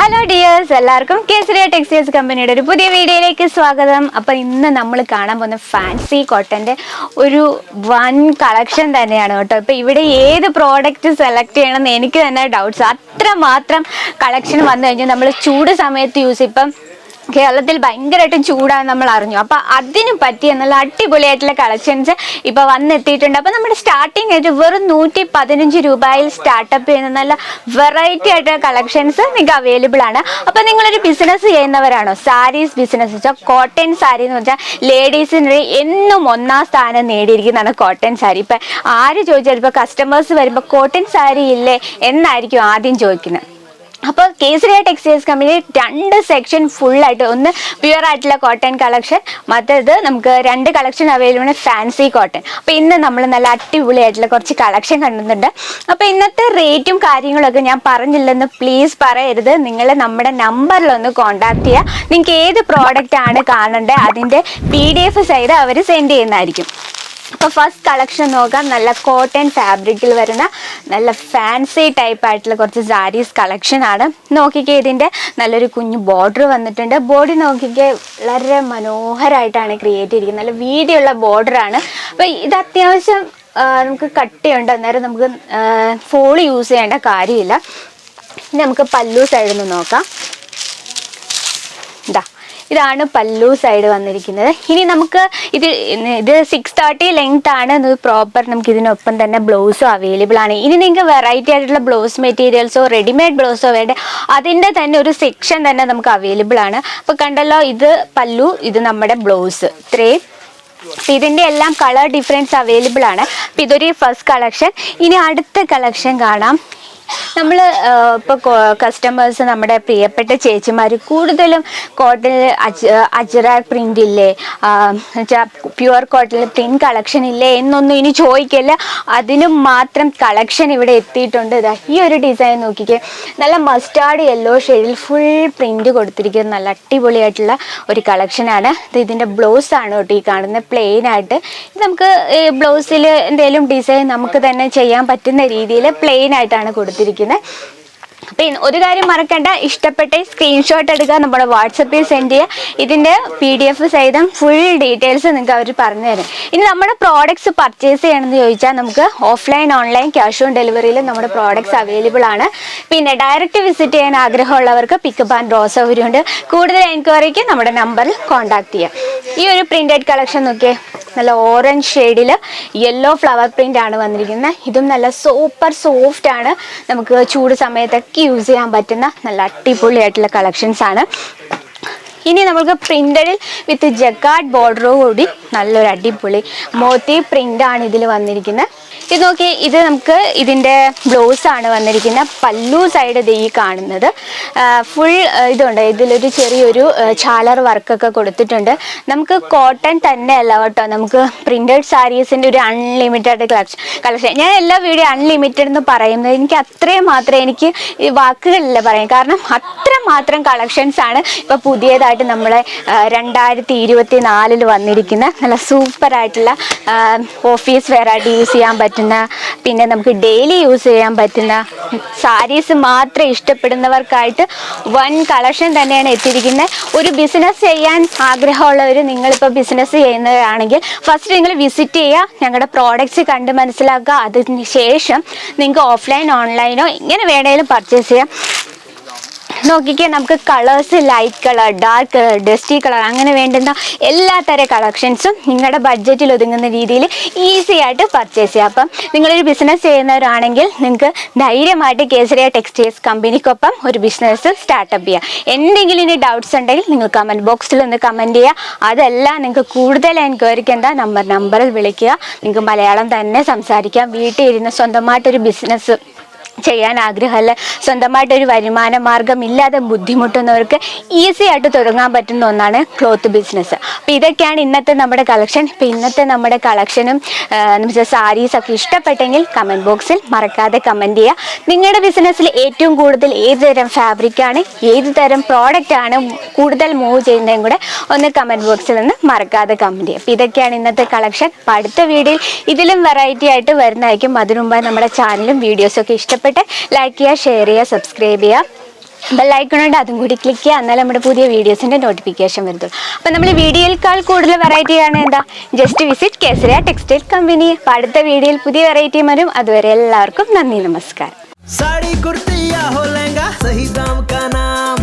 Hello dears, എല്ലാവർക്കും Kesariya textiles കമ്പനിയുടെ ഒരു പുതിയ വീഡിയോയിലേക്ക് സ്വാഗതം. അപ്പോൾ ഇന്ന് നമ്മൾ കാണാൻ പോകുന്ന ഫാൻസി കോട്ടൻ്റെ ഒരു വൻ കളക്ഷൻ തന്നെയാണ് കേട്ടോ. ഇപ്പോൾ ഇവിടെ ഏത് പ്രോഡക്റ്റ് സെലക്ട് ചെയ്യണമെന്ന് എനിക്ക് തന്നെ ഡൗട്ട്സ്. അത്രമാത്രം കളക്ഷൻ വന്നു കഴിഞ്ഞാൽ നമ്മൾ ചൂട് സമയത്ത് ഇപ്പം കേരളത്തിൽ ഭയങ്കരമായിട്ടും ചൂടാണ് നമ്മൾ അറിഞ്ഞു. അപ്പോൾ അതിന് പറ്റിയ നല്ല അടിപൊളിയായിട്ടുള്ള കളക്ഷൻസ് ഇപ്പോൾ വന്നെത്തിയിട്ടുണ്ട്. അപ്പോൾ നമ്മുടെ സ്റ്റാർട്ടിങ് ആയിട്ട് വെറും 115 രൂപയിൽ സ്റ്റാർട്ടപ്പ് ചെയ്യുന്ന നല്ല വെറൈറ്റി ആയിട്ടുള്ള കളക്ഷൻസ് നിങ്ങൾക്ക് അവൈലബിൾ ആണ്. അപ്പോൾ നിങ്ങളൊരു ബിസിനസ് ചെയ്യുന്നവരാണോ, സാരീസ് ബിസിനസ് വെച്ചാൽ കോട്ടൺ സാരി എന്ന് വെച്ചാൽ ലേഡീസിന് എന്നും ഒന്നാം സ്ഥാനം നേടിയിരിക്കുന്നതാണ് കോട്ടൺ സാരി. ഇപ്പം ആര് ചോദിച്ചാലും ഇപ്പോൾ കസ്റ്റമേഴ്സ് വരുമ്പോൾ കോട്ടൺ സാരി ഇല്ലേ എന്നായിരിക്കും ആദ്യം ചോദിക്കുന്നത്. അപ്പോൾ കേസരിയ ടെക്സ്റ്റൈൽസ് കമ്പനി 2 സെക്ഷൻ ഫുള്ളായിട്ട്, ഒന്ന് പ്യുവർ ആയിട്ടുള്ള കോട്ടൺ കളക്ഷൻ, മറ്റേത് നമുക്ക് 2 കളക്ഷൻ അവൈലബിൾ ആണ് ഫാൻസി കോട്ടൺ. അപ്പോൾ ഇന്ന് നമ്മൾ നല്ല അടിപൊളിയായിട്ടുള്ള കുറച്ച് കളക്ഷൻ കണ്ടുന്നുണ്ട്. അപ്പോൾ ഇന്നത്തെ റേറ്റും കാര്യങ്ങളൊക്കെ ഞാൻ പറഞ്ഞില്ലെന്ന് പ്ലീസ് പറയരുത്. നിങ്ങൾ നമ്മുടെ നമ്പറിലൊന്ന് കോൺടാക്ട് ചെയ്യുക. നിങ്ങൾക്ക് ഏത് പ്രോഡക്റ്റ് ആണ് കാണേണ്ടത് അതിൻ്റെ PDF സൈഡ് അവർ സെൻഡ് ചെയ്യുന്നതായിരിക്കും. അപ്പോൾ ഫസ്റ്റ് കളക്ഷൻ നോക്കാം. നല്ല കോട്ടൺ ഫാബ്രിക്കിൽ വരുന്ന നല്ല ഫാൻസി ടൈപ്പ് ആയിട്ടുള്ള കുറച്ച് സാരീസ് കളക്ഷൻ ആണ്. നോക്കിക്കേ, ഇതിൻ്റെ നല്ലൊരു കുഞ്ഞു ബോർഡർ വന്നിട്ടുണ്ട്. ബോഡി നോക്കിക്കേ, വളരെ മനോഹരമായിട്ടാണ് ക്രിയേറ്റ് ചെയ്തിരിക്കുന്നത്. നല്ല വീതിയുള്ള ബോർഡറാണ്. അപ്പോൾ ഇത് അത്യാവശ്യം നമുക്ക് കട്ടിയുണ്ട്, അന്നേരം നമുക്ക് ഫോള് യൂസ് ചെയ്യേണ്ട കാര്യമില്ല. ഇനി നമുക്ക് പല്ലു സൈഡിൽ നിന്ന് നോക്കാം. ഇതാണ് പല്ലു സൈഡ് വന്നിരിക്കുന്നത്. ഇനി നമുക്ക് ഇത് 630 ലെങ്ത് ആണ്. പ്രോപ്പർ നമുക്ക് ഇതിനൊപ്പം തന്നെ ബ്ലൗസും അവൈലബിൾ ആണ്. ഇനി നിങ്ങൾക്ക് വെറൈറ്റി ആയിട്ടുള്ള ബ്ലൗസ് മെറ്റീരിയൽസോ റെഡിമെയ്ഡ് ബ്ലൗസോ വേണ്ട അതിൻ്റെ തന്നെ ഒരു സെക്ഷൻ തന്നെ നമുക്ക് അവൈലബിൾ ആണ്. അപ്പോൾ കണ്ടല്ലോ, ഇത് പല്ലു, ഇത് നമ്മുടെ ബ്ലൗസ്, ഇത്രയും. ഇതിൻ്റെ എല്ലാം കളർ ഡിഫറൻസ് അവൈലബിൾ ആണ്. അപ്പോൾ ഇതൊരു ഫസ്റ്റ് കളക്ഷൻ. ഇനി അടുത്ത കളക്ഷൻ കാണാം. നമ്മൾ ഇപ്പോൾ കസ്റ്റമേഴ്സ്, നമ്മുടെ പ്രിയപ്പെട്ട ചേച്ചിമാർ കൂടുതലും കോട്ടണിൽ അജ്രാക് പ്രിൻ്റ് ഇല്ലേ, പ്യുവർ കോട്ടണിൽ പ്രിൻ്റ് കളക്ഷൻ ഇല്ലേ എന്നൊന്നും ഇനി ചോദിക്കില്ല. അതിനും മാത്രം കളക്ഷൻ ഇവിടെ എത്തിയിട്ടുണ്ട്. ഈ ഒരു ഡിസൈൻ നോക്കിക്കേ, നല്ല മസ്റ്റാർഡ് യെല്ലോ ഷെയ്ഡിൽ ഫുൾ പ്രിൻ്റ് കൊടുത്തിരിക്കുന്നത് നല്ല അടിപൊളിയായിട്ടുള്ള ഒരു കളക്ഷനാണ്. ഇതിൻ്റെ ബ്ലൗസ് ആണ് കേട്ടോ ഈ കാണുന്നത്, പ്ലെയിൻ ആയിട്ട്. ഇത് നമുക്ക് ബ്ലൗസിൽ എന്തെങ്കിലും ഡിസൈൻ നമുക്ക് തന്നെ ചെയ്യാൻ പറ്റുന്ന രീതിയിൽ പ്ലെയിൻ ആയിട്ടാണ് കൊടുത്തിരിക്കുന്നത്. അപ്പം ഒരു കാര്യം മറക്കണ്ട, ഇഷ്ടപ്പെട്ട സ്ക്രീൻഷോട്ട് എടുക്കുക, നമ്മുടെ വാട്സപ്പിൽ സെൻഡ് ചെയ്യുക. ഇതിൻ്റെ PDF സഹിതം ഫുൾ ഡീറ്റെയിൽസ് നിങ്ങൾക്ക് അവർ പറഞ്ഞു തരും. ഇനി നമ്മുടെ പ്രോഡക്ട്സ് പർച്ചേസ് ചെയ്യണമെന്ന് ചോദിച്ചാൽ നമുക്ക് ഓഫ്ലൈൻ ഓൺലൈൻ ക്യാഷ് ഓൺ ഡെലിവറിയിൽ നമ്മുടെ പ്രോഡക്ട്സ് അവൈലബിൾ ആണ്. പിന്നെ ഡയറക്റ്റ് വിസിറ്റ് ചെയ്യാൻ ആഗ്രഹമുള്ളവർക്ക് പിക്കപ്പ് ആൻഡ് ഡ്രോ സൗകര്യമുണ്ട്. കൂടുതൽ എൻക്വയറിക്ക് നമ്മുടെ നമ്പറിൽ കോൺടാക്ട് ചെയ്യാം. ഈ ഒരു പ്രിന്റഡ് കളക്ഷൻ നോക്കിയേ, നല്ല ഓറഞ്ച് ഷെയ്ഡിൽ യെല്ലോ ഫ്ലവർ പ്രിൻ്റ് ആണ് വന്നിരിക്കുന്നത്. ഇതും നല്ല സൂപ്പർ സോഫ്റ്റ് ആണ്, നമുക്ക് ചൂട് സമയത്തൊക്കെ യൂസ് ചെയ്യാൻ പറ്റുന്ന നല്ല അടിപൊളിയായിട്ടുള്ള കളക്ഷൻസ് ആണ്. ഇനി നമുക്ക് പ്രിൻ്റഡിൽ വിത്ത് ജക്കാർഡ് ബോർഡറോ കൂടി നല്ലൊരു അടിപൊളി മോത്തി പ്രിൻ്റാണ് ഇതിൽ വന്നിരിക്കുന്നത്. ഇത് നോക്കി, ഇത് നമുക്ക് ഇതിൻ്റെ ബ്ലൗസ് ആണ് വന്നിരിക്കുന്നത്. പല്ലു സൈഡ് ഇത് ഈ കാണുന്നത് ഫുൾ ഇതുണ്ട്. ഇതിലൊരു ചെറിയൊരു ചാലർ വർക്കൊക്കെ കൊടുത്തിട്ടുണ്ട്. നമുക്ക് കോട്ടൺ തന്നെ അല്ല കേട്ടോ, നമുക്ക് പ്രിൻറ്റഡ് സാരീസിൻ്റെ ഒരു അൺലിമിറ്റഡ് കളക്ഷൻ. ഞാൻ എല്ലാ വീഡിയോ അൺലിമിറ്റഡ് എന്ന് പറയുന്നത് എനിക്ക് അത്രയും മാത്രമേ എനിക്ക് ഈ വാക്കുകളില്ല പറയാം, കാരണം അത്രമാത്രം കളക്ഷൻസ് ആണ് ഇപ്പോൾ പുതിയതായിട്ട് നമ്മളെ 2024 വന്നിരിക്കുന്ന നല്ല സൂപ്പറായിട്ടുള്ള ഓഫീസ് വെയർ ആയിട്ട് യൂസ് ചെയ്യാൻ പറ്റുന്ന, പിന്നെ നമുക്ക് ഡെയിലി യൂസ് ചെയ്യാൻ പറ്റുന്ന സാരീസ് മാത്രം ഇഷ്ടപ്പെടുന്നവർക്കായിട്ട് വൻ കളക്ഷൻ തന്നെയാണ് എത്തിയിരിക്കുന്നത്. ഒരു ബിസിനസ് ചെയ്യാൻ ആഗ്രഹമുള്ളവർ, നിങ്ങളിപ്പോൾ ബിസിനസ് ചെയ്യുന്നവരാണെങ്കിൽ ഫസ്റ്റ് നിങ്ങൾ വിസിറ്റ് ചെയ്യുക, ഞങ്ങളുടെ പ്രോഡക്റ്റ്സ് കണ്ട് മനസ്സിലാക്കുക. അതിന് ശേഷം നിങ്ങൾക്ക് ഓഫ്ലൈൻ ഓൺലൈനോ എങ്ങനെ വേണേലും പർച്ചേസ് ചെയ്യാം. നോക്കിക്കേ, നമുക്ക് colours light colour, dark colour, dusty colour, അങ്ങനെ വേണ്ടുന്ന എല്ലാ തരം കളക്ഷൻസും നിങ്ങളുടെ ബഡ്ജറ്റിൽ ഒതുങ്ങുന്ന രീതിയിൽ ഈസി ആയിട്ട് പർച്ചേസ് ചെയ്യാം. അപ്പം നിങ്ങളൊരു ബിസിനസ് ചെയ്യുന്നവരാണെങ്കിൽ നിങ്ങൾക്ക് ധൈര്യമായിട്ട് കേസരിയ ടെക്സ്റ്റൈൽസ് കമ്പനിക്കൊപ്പം ഒരു ബിസിനസ് സ്റ്റാർട്ടപ്പ് ചെയ്യാം. എന്തെങ്കിലും ഇനി ഡൗട്ട്സ് ഉണ്ടെങ്കിൽ നിങ്ങൾ കമൻറ്റ് ബോക്സിൽ ഒന്ന് കമൻറ്റ് ചെയ്യുക. അതെല്ലാം നിങ്ങൾക്ക് കൂടുതൽ എൻക്വയറിക്ക് എന്താ നമ്പറിൽ വിളിക്കുക. നിങ്ങൾക്ക് മലയാളം തന്നെ സംസാരിക്കാം. വീട്ടിൽ ഇരുന്ന് സ്വന്തമായിട്ടൊരു ബിസിനസ് ചെയ്യാൻ ആഗ്രഹമല്ല, സ്വന്തമായിട്ടൊരു വരുമാന മാർഗം ഇല്ലാതെ ബുദ്ധിമുട്ടുന്നവർക്ക് ഈസി ആയിട്ട് തുടങ്ങാൻ പറ്റുന്ന ഒന്നാണ് ക്ലോത്ത് ബിസിനസ്. അപ്പോൾ ഇതൊക്കെയാണ് ഇന്നത്തെ നമ്മുടെ കളക്ഷൻ. ഇപ്പോൾ ഇന്നത്തെ നമ്മുടെ കളക്ഷനും സാരീസൊക്കെ ഇഷ്ടപ്പെട്ടെങ്കിൽ കമൻറ്റ് ബോക്സിൽ മറക്കാതെ കമൻറ്റ് ചെയ്യുക. നിങ്ങളുടെ ബിസിനസ്സിൽ ഏറ്റവും കൂടുതൽ ഏത് തരം ഫാബ്രിക്കാണ്, ഏത് തരം പ്രോഡക്റ്റാണ് കൂടുതൽ മൂവ് ചെയ്യുന്നതും കൂടെ ഒന്ന് കമൻറ്റ് ബോക്സിൽ നിന്ന് മറക്കാതെ കമൻറ്റ് ചെയ്യുക. അപ്പോൾ ഇതൊക്കെയാണ് ഇന്നത്തെ കളക്ഷൻ. അപ്പോൾ അടുത്ത വീഡിയോയിൽ ഇതിലും വെറൈറ്റി ആയിട്ട് വരുന്നതായിരിക്കും. അതിനു മുമ്പായി നമ്മുടെ ചാനലും വീഡിയോസൊക്കെ ഇഷ്ടപ്പെട്ട് ലൈക്ക് ചെയ്യുക, ഷെയർ ചെയ്യുക, സബ്സ്ക്രൈബ് ചെയ്യുക. ബെല്ലൈക്കണുണ്ട്, അതും കൂടി ക്ലിക്ക് ചെയ്യുക. എന്നാലും നമ്മുടെ പുതിയ വീഡിയോസിൻ്റെ നോട്ടിഫിക്കേഷൻ വരുത്തുള്ളൂ. അപ്പം നമ്മൾ വീഡിയോയിൽക്കാൾ കൂടുതൽ വെറൈറ്റി ആണ് എന്താ, just visit Kesariya textile company. അപ്പം അടുത്ത വീഡിയോയിൽ പുതിയ വെറൈറ്റി വരും. അതുവരെ എല്ലാവർക്കും നന്ദി, നമസ്കാരം. साड़ी कुर्ती या हो लहंगा, सही दाम का नाम